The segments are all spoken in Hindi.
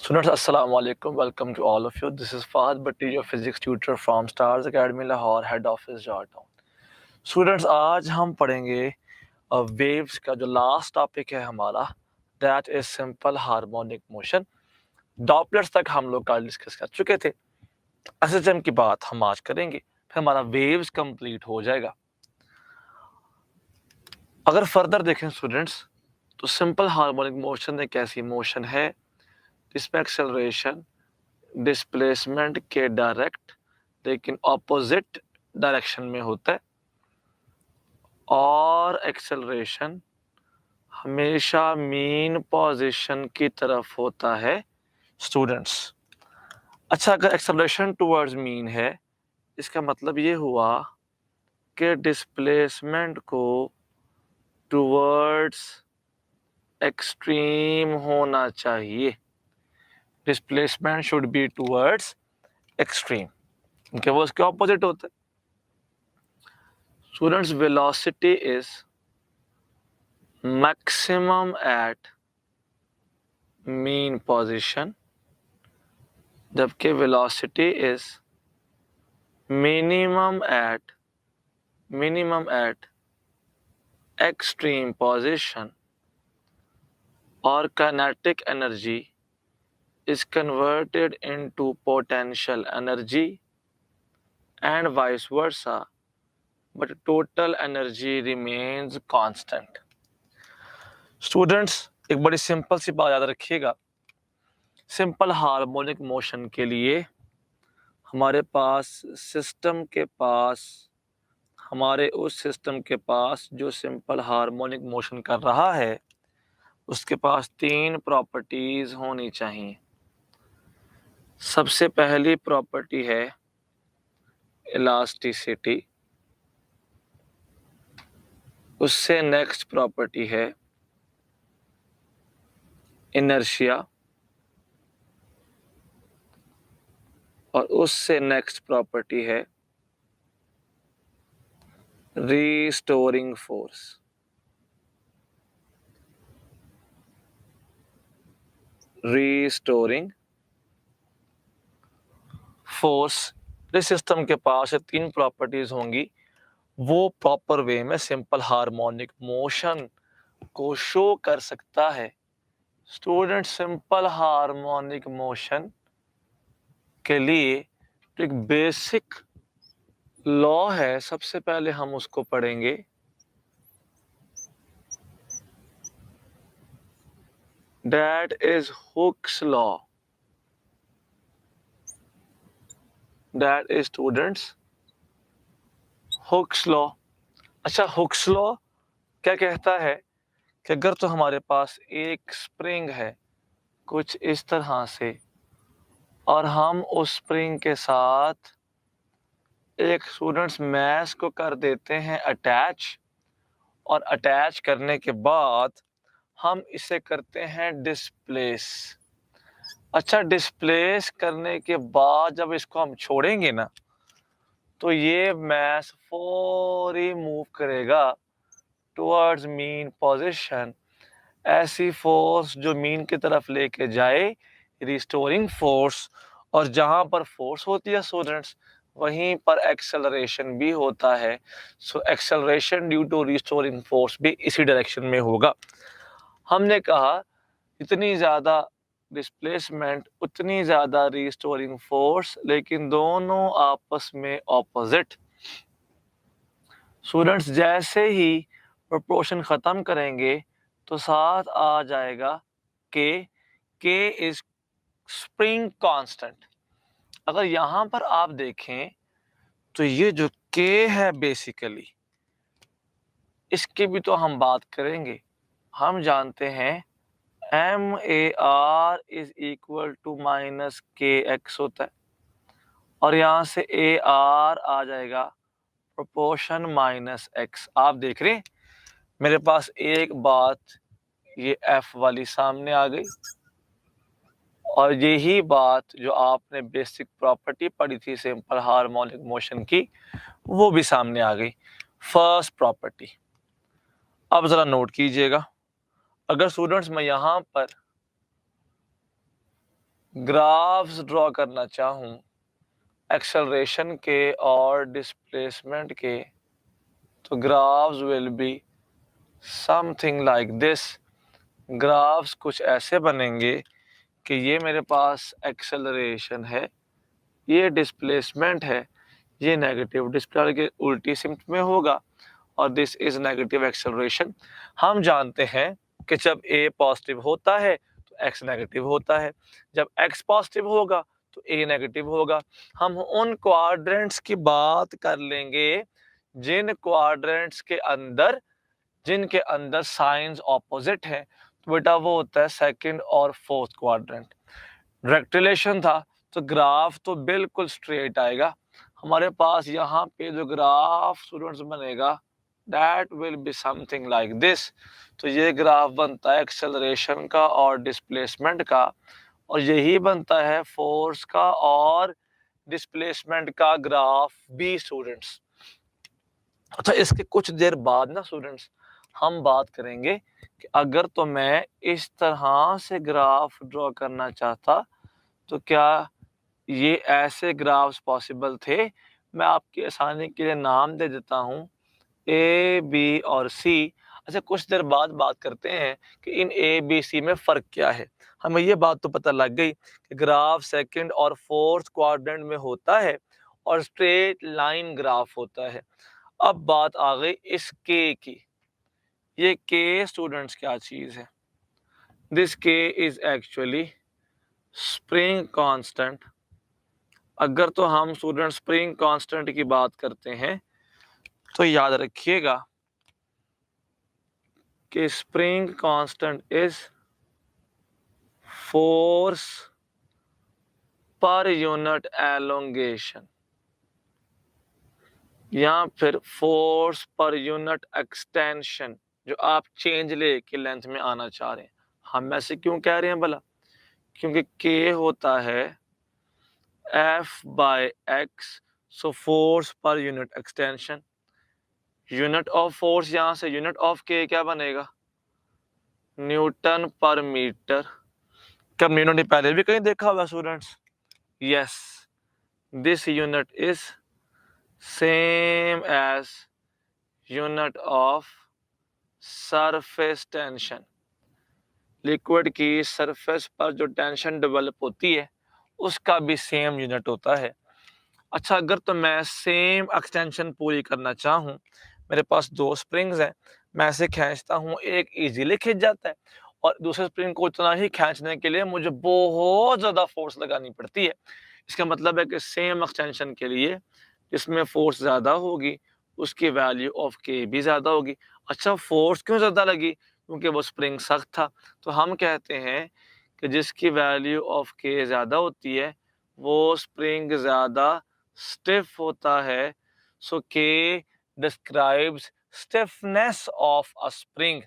Students, assalamu alaikum. Welcome to all of you. This is Fahad Bhatti, your physics tutor from Stars Academy Lahore, head office Jhartown. Students, आज हम पढ़ेंगे वेव्स का जो लास्ट टॉपिक है हमारा, that is simple harmonic motion. Doppler's तक हम लोग कल डिस्कस कर चुके थे. एसएचएम की बात हम आज करेंगे, फिर हमारा वेव्स कंप्लीट हो जाएगा. अगर फर्दर देखें स्टूडेंट्स, तो सिंपल हार्मोनिक मोशन एक ऐसी मोशन है जिसमें एक्सेलरेशन डिस्प्लेसमेंट के डायरेक्ट लेकिन ऑपोजिट डायरेक्शन में होता है, और एक्सेलरेशन हमेशा मीन पोजीशन की तरफ होता है स्टूडेंट्स. अच्छा, अगर एक्सेलरेशन टुवर्ड्स मीन है, इसका मतलब ये हुआ कि डिस्प्लेसमेंट को टुवर्ड्स एक्सट्रीम होना चाहिए. Displacement should be towards extreme, क्योंकि वो उसके ऑपोजिट होता है. Students, velocity is maximum at mean position, जबकि velocity is minimum at extreme position, और kinetic energy is converted into potential energy and vice versa, but total energy remains constant. Students, एक बड़ी सिंपल सी बात याद रखिएगा. सिंपल हार्मोनिक मोशन के लिए हमारे पास उस सिस्टम के पास जो सिंपल हार्मोनिक मोशन कर रहा है, उसके पास 3 प्रॉपर्टीज होनी चाहिए. सबसे पहली प्रॉपर्टी है इलास्टिसिटी, उससे नेक्स्ट प्रॉपर्टी है इनर्शिया, और उससे नेक्स्ट प्रॉपर्टी है रीस्टोरिंग फोर्स. रीस्टोरिंग फोर्स, जिस सिस्टम के पास 3 प्रॉपर्टीज होंगी, वो प्रॉपर वे में सिंपल हार्मोनिक मोशन को शो कर सकता है. स्टूडेंट, सिंपल हार्मोनिक मोशन के लिए तो एक बेसिक लॉ है, सबसे पहले हम उसको पढ़ेंगे. That is Hooke's law. That is students Hooke's law. अच्छा, हुक्स लॉ क्या कहता है कि अगर तो हमारे पास एक स्प्रिंग है कुछ इस तरह से, और हम उस स्प्रिंग के साथ एक स्टूडेंट्स मैस को कर देते हैं अटैच, और अटैच करने के बाद हम इसे करते हैं डिस्प्लेस. अच्छा, डिस्प्लेस करने के बाद जब इसको हम छोड़ेंगे ना, तो ये मैस फौरी मूव करेगा टुवर्ड्स मीन पोजीशन. ऐसी फोर्स जो मीन की तरफ लेके जाए, रिस्टोरिंग फोर्स. और जहां पर फोर्स होती है स्टूडेंट्स, वहीं पर एक्सेलरेशन भी होता है. So acceleration due to restoring force भी इसी डायरेक्शन में होगा. हमने कहा इतनी ज़्यादा डिस्प्लेसमेंट उतनी ज़्यादा रिस्टोरिंग फोर्स, लेकिन दोनों आपस में ऑपोजिट. स्टूडेंट्स, जैसे ही प्रोपोर्शन ख़त्म करेंगे तो साथ आ जाएगा के इज स्प्रिंग कांस्टेंट. अगर यहाँ पर आप देखें तो ये जो के है बेसिकली, इसकी भी तो हम बात करेंगे. हम जानते हैं MAR is equal to minus KX होता है, और यहाँ से AR आ जाएगा प्रोपोर्शन माइनस X. आप देख रहे हैं मेरे पास एक बात ये F वाली सामने आ गई, और यही बात जो आपने बेसिक प्रॉपर्टी पढ़ी थी सिंपल हार्मोनिक मोशन की, वो भी सामने आ गई, फर्स्ट प्रॉपर्टी. अब ज़रा नोट कीजिएगा, अगर स्टूडेंट्स मैं यहाँ पर ग्राफ्स ड्रॉ करना चाहूँ एक्सेलरेशन के और डिस्प्लेसमेंट के, तो graphs will be something like this. Graphs कुछ ऐसे बनेंगे कि ये मेरे पास एक्सेलरेशन है, ये डिस्प्लेसमेंट है, ये नेगेटिव डिस्प्लेसमेंट के उल्टी सिम्त में होगा और दिस इज नेगेटिव एक्सेलरेशन। हम जानते हैं कि जब ए पॉजिटिव होता है तो एक्स नेगेटिव होता है, जब एक्स पॉजिटिव होगा तो ए नेगेटिव होगा। हम उन क्वाड्रेंट्स की बात कर लेंगे जिन क्वाड्रेंट्स के अंदर जिनके अंदर साइंस ऑपोजिट है, तो बेटा वो होता है सेकंड और फोर्थ क्वाड्रेंट। डायरेक्ट रिलेशन था तो ग्राफ तो बिल्कुल स्ट्रेट आएगा। हमारे पास यहाँ पे जो ग्राफ स्टूडेंट्स बनेगा that will be something like this. तो ये ग्राफ बनता है एक्सेलरेशन का और डिस्प्लेसमेंट का, और यही बनता है फोर्स का और डिस्प्लेसमेंट का ग्राफ भी स्टूडेंट्स। अच्छा, इसके कुछ देर बाद ना स्टूडेंट्स हम बात करेंगे कि अगर तो मैं इस तरह से ग्राफ ड्रॉ करना चाहता तो क्या ये ऐसे ग्राफ्स पॉसिबल थे। मैं आपकी आसानी के लिए नाम दे देता हूँ ए, बी और सी। अच्छा, कुछ देर बाद बात करते हैं कि इन ए, बी, सी में फ़र्क क्या है। हमें ये बात तो पता लग गई कि ग्राफ सेकंड और फोर्थ क्वाड्रेंट में होता है और स्ट्रेट लाइन ग्राफ होता है। अब बात आ गई इस के की। ये के स्टूडेंट्स क्या चीज़ है? दिस के इज एक्चुअली स्प्रिंग कांस्टेंट। अगर तो हम स्टूडेंट स्प्रिंग कांस्टेंट की बात करते हैं तो याद रखिएगा कि spring constant is force per unit elongation या फिर फोर्स पर यूनिट एक्सटेंशन, जो आप चेंज ले के लेंथ में आना चाह रहे हैं। हम ऐसे क्यों कह रहे हैं भला? क्योंकि के होता है F by x, so force per unit extension. Unit of force यहां से यूनिट ऑफ के क्या बनेगा? न्यूटन पर मीटर। क्या न्यूटन ने पहले भी कहीं देखा होगा students? Yes, this unit is same as unit of surface tension. Liquid की सरफेस पर जो टेंशन डेवलप होती है उसका भी सेम यूनिट होता है। अच्छा, अगर तो मैं सेम एक्सटेंशन पूरी करना चाहूँ, मेरे पास दो स्प्रिंग्स हैं, मैं ऐसे खींचता हूँ, एक इजीली खिंच जाता है और दूसरे स्प्रिंग को उतना ही खींचने के लिए मुझे बहुत ज़्यादा फोर्स लगानी पड़ती है। इसका मतलब है कि सेम एक्सटेंशन के लिए जिसमें फोर्स ज़्यादा होगी उसकी वैल्यू ऑफ के भी ज़्यादा होगी। अच्छा, फोर्स क्यों ज़्यादा लगी? क्योंकि वो स्प्रिंग सख्त था। तो हम कहते हैं कि जिसकी वैल्यू ऑफ के ज़्यादा होती है वो स्प्रिंग ज़्यादा स्टिफ होता है। सो के describes stiffness of a spring.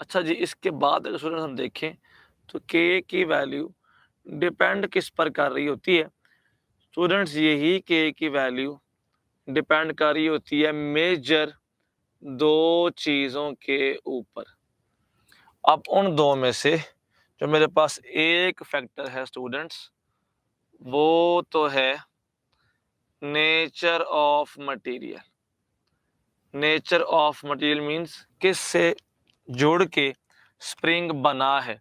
अच्छा जी, इसके बाद अगर स्टूडेंट हम देखें तो के की वैल्यू डिपेंड किस पर कर रही होती है स्टूडेंट्स? यही के की वैल्यू डिपेंड कर रही होती है मेजर दो चीज़ों के ऊपर। अब उन दो में से जो मेरे पास एक फैक्टर है स्टूडेंट्स, वो तो है nature of material. Nature of material means किस से जुड़ के स्प्रिंग बना है।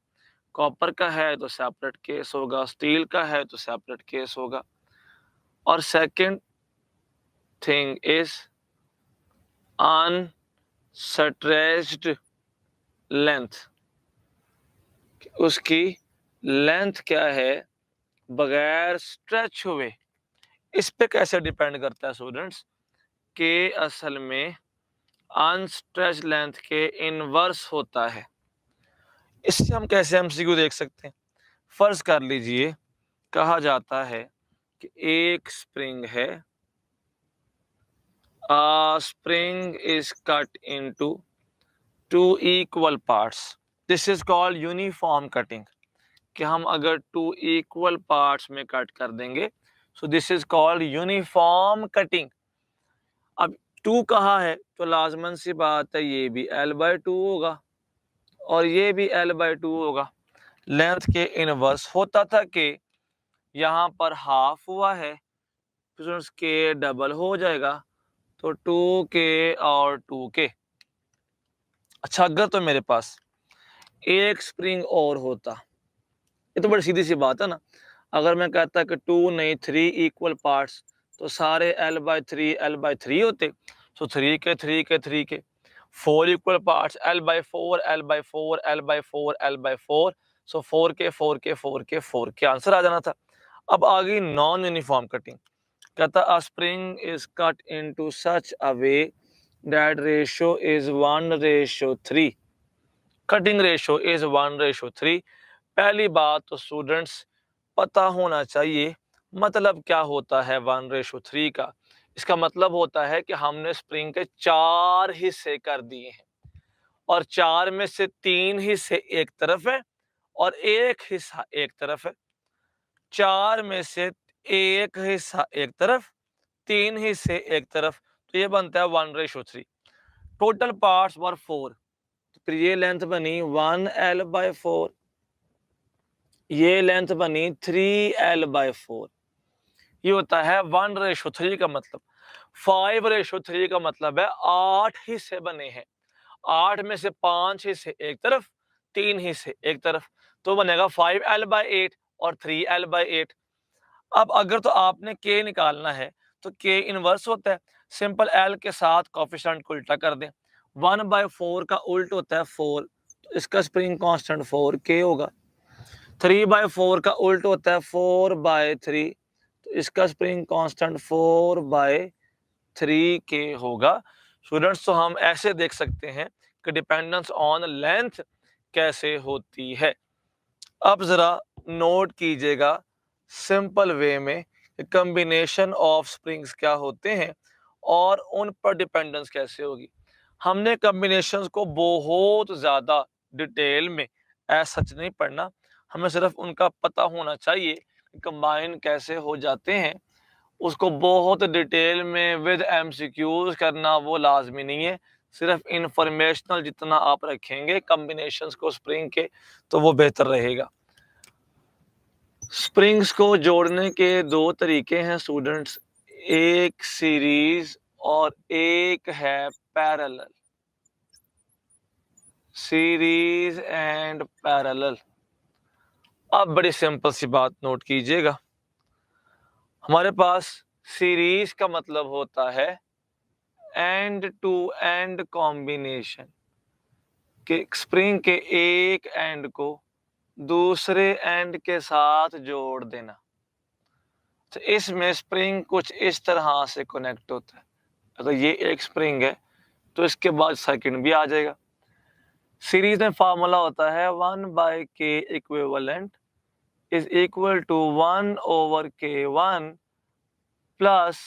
कॉपर का है तो सेपरेट केस होगा, स्टील का है तो सेपरेट केस होगा। और second thing is unstretched length. उसकी लेंथ क्या है बगैर स्ट्रेच हुए। इस पे कैसे डिपेंड करता है स्टूडेंट्स? के असल में अनस्ट्रेच्ड लेंथ के इनवर्स होता है। इससे हम कैसे एमसीक्यू देख सकते हैं? फर्ज कर लीजिए कहा जाता है कि एक स्प्रिंग है, spring is cut into two equal parts, this is called uniform cutting. कि हम अगर टू इक्वल पार्ट्स में कट कर देंगे so this is called uniform cutting. अब टू कहा है तो लाजमन सी बात है ये भी L/2 होगा और ये भी L/2 होगा। लेंथ के इनवर्स होता था कि यहाँ पर हाफ हुआ है, स्टूडेंट्स के डबल हो जाएगा, तो 2k और 2k। अच्छा, अगर तो मेरे पास एक स्प्रिंग और होता, ये तो बड़ी सीधी सी बात है ना। अगर मैं कहता कि 2 नहीं 3 इक्वल पार्ट्स, तो सारे L/3 होते। सो 3 के 4 equal parts L/4 L/4 L/4 L/4, सो 4 के आंसर आ जाना था। अब आ गई नॉन यूनिफॉर्म कटिंग। कहता a spring is cut into such a way that ratio is 1:3। Cutting ratio is 1:3। पहली बात तो स्टूडेंट्स पता होना चाहिए मतलब क्या होता है 1:3 का। इसका मतलब होता है कि हमने स्प्रिंग के 4 हिस्से कर दिए हैं और 4 में से 3 हिस्से एक तरफ है और एक हिस्सा एक तरफ है। 4 में से एक हिस्सा एक तरफ, 3 हिस्से एक तरफ, तो ये बनता है 1:3। टोटल पार्ट्स वर 4, तो फिर ये लेंथ बनी 1L/4, ये लेंथ बनी 3L/4। ये होता है 1:3 का मतलब। 5:3 का मतलब है 8 हिस्से बने हैं, 8 में से 5 हिस्से एक तरफ, 3 हिस्से एक तरफ, तो बनेगा 5L/8 और 3L/8। अब अगर तो आपने k निकालना है तो k इनवर्स होता है, सिंपल l के साथ कोफिशिएंट को उल्टा कर दें। 1/4 का उल्ट होता है 4, तो इसका स्प्रिंग कांस्टेंट 4k होगा। 3/4 का उल्ट होता है 4/3, तो इसका स्प्रिंग कांस्टेंट 4/3k होगा। स्टूडेंट्स, तो हम ऐसे देख सकते हैं कि डिपेंडेंस ऑन लेंथ कैसे होती है। अब जरा नोट कीजिएगा सिंपल वे में कॉम्बिनेशन ऑफ स्प्रिंग्स क्या होते हैं और उन पर डिपेंडेंस कैसे होगी। हमने कॉम्बिनेशंस को बहुत ज़्यादा डिटेल में सच नहीं पढ़ना, हमें सिर्फ उनका पता होना चाहिए कि कंबाइन कैसे हो जाते हैं। उसको बहुत डिटेल में विद एमसीक्यूज करना वो लाजमी नहीं है, सिर्फ इंफॉर्मेशनल जितना आप रखेंगे कॉम्बिनेशंस को स्प्रिंग के, तो वो बेहतर रहेगा। स्प्रिंग्स को जोड़ने के 2 तरीके हैं स्टूडेंट्स, एक सीरीज और एक है पैरेलल। Series and parallel. अब बड़ी सिंपल सी बात नोट कीजिएगा, हमारे पास सीरीज का मतलब होता है एंड टू एंड कॉम्बिनेशन, कि स्प्रिंग के एक एंड को दूसरे एंड के साथ जोड़ देना। तो इसमें स्प्रिंग कुछ इस तरह से कनेक्ट होता है। अगर ये एक स्प्रिंग है तो इसके बाद सेकंड भी आ जाएगा। सीरीज में फार्मूला होता है 1/k equivalent is equal to 1/k1 plus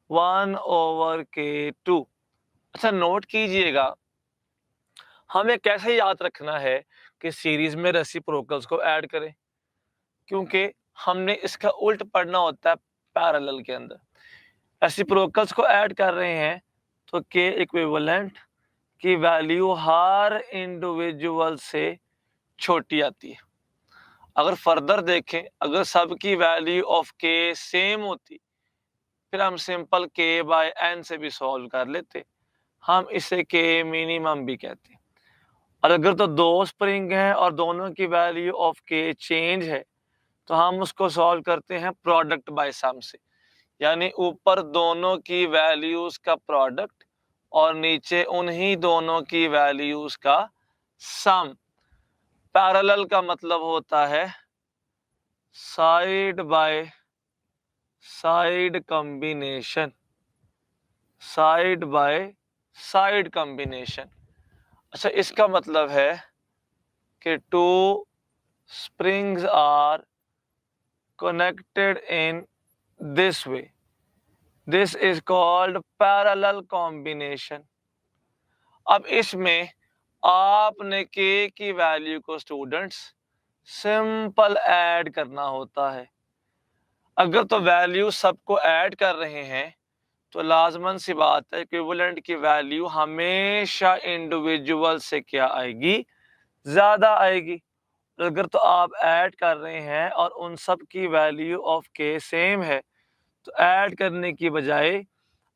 1/k2। अच्छा, नोट कीजिएगा, हमें कैसे याद रखना है कि सीरीज में रेसिप्रोकल्स को ऐड करें, क्योंकि हमने इसका उल्ट पढ़ना होता है पैरेलल के अंदर। रेसिप्रोकल्स को ऐड कर रहे हैं तो के इक्विवेलेंट की वैल्यू हर इंडिविजुअल से छोटी आती है। अगर फर्दर देखें, अगर सबकी वैल्यू ऑफ के सेम होती, फिर हम सिंपल k/n से भी सॉल्व कर लेते, हम इसे k मिनिमम भी कहते हैं। और अगर तो 2 स्प्रिंग हैं और दोनों की वैल्यू ऑफ k चेंज है, तो हम उसको सॉल्व करते हैं प्रोडक्ट बाय सम से, यानी ऊपर दोनों की वैल्यूज का प्रोडक्ट और नीचे उन्हीं दोनों की वैल्यूज का सम। पैरेलल का मतलब होता है side by side combination, side by side combination. अच्छा, इसका मतलब है कि 2 springs are connected in this way, this is called parallel combination। अब इसमें आपने k की वैल्यू को स्टूडेंट्स सिंपल ऐड करना होता है। अगर तो वैल्यू सबको ऐड कर रहे हैं तो लाजमन सी बात है इक्विवेलेंट की वैल्यू हमेशा इंडिविजुअल से क्या आएगी, ज्यादा आएगी। अगर तो आप ऐड कर रहे हैं और उन सब की वैल्यू ऑफ के सेम है, तो ऐड करने की बजाय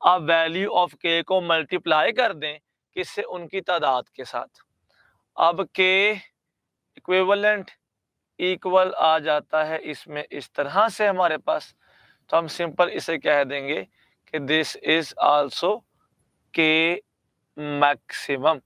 आप वैल्यू ऑफ के को मल्टीप्लाई कर दें, किससे? उनकी तादाद के साथ। अब के इक्विवेलेंट इक्वल आ जाता है इसमें इस तरह से हमारे पास, तो हम सिंपल इसे कह देंगे कि दिस इज आल्सो के मैक्सिमम।